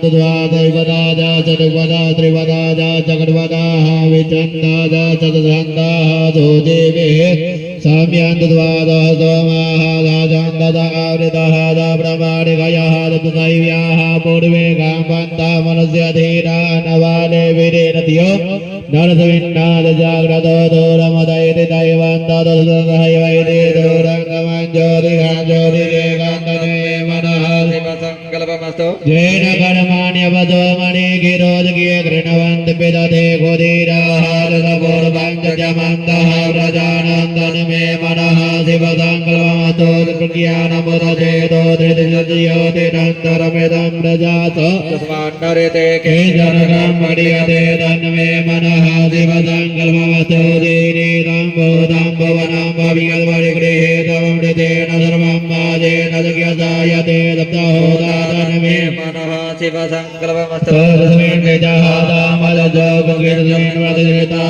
द्वादशवदाजा चतुर्वदा त्रिवदाजा चतुर्वदाः विचन्दाजा चतुर्छन्दाः धूदेवे साम्यान्तद्वादः सोमाः दाजान्तदावृतः दाब्रह्माणिकयः दत्तदैव्याः पूर्वे काम्पन्ता मनुष्यधीरा नवाले वीरेरतियो नरसविन्नाद जाग्रतो दूरमदयति दैवन्तदुर्गहैवैति दूरङ्गमञ्ज्योतिघाञ्ज्योतिरेकान्तने मनः शिवसङ्कल्पमस्तु येन कर्माण्यवतो मणिगिरोजकीय कृणवन्ति पिदते कुदीराहारपूर्वञ्जमन्तः व्रजानन्दन मे मनः शिवसङ्कल्पमस्तु ज्ञानमुदचेतो धृतिज्योतिरन्तरमिदं व्रजात तस्मान्नरिते केचनकं मडीयते तन्मे मनः शिवसङ्कल्पमस्तु दीनीतं भूतं भुवनं भविगद्वरिगृहे तवमृतेन सर्वं माजेन जज्ञसायते तप्तहोदातन्मे मनः शिवसङ्कल्पमस्तु तस्मिन् निजहादामलजो गुगिर्जन्मदिता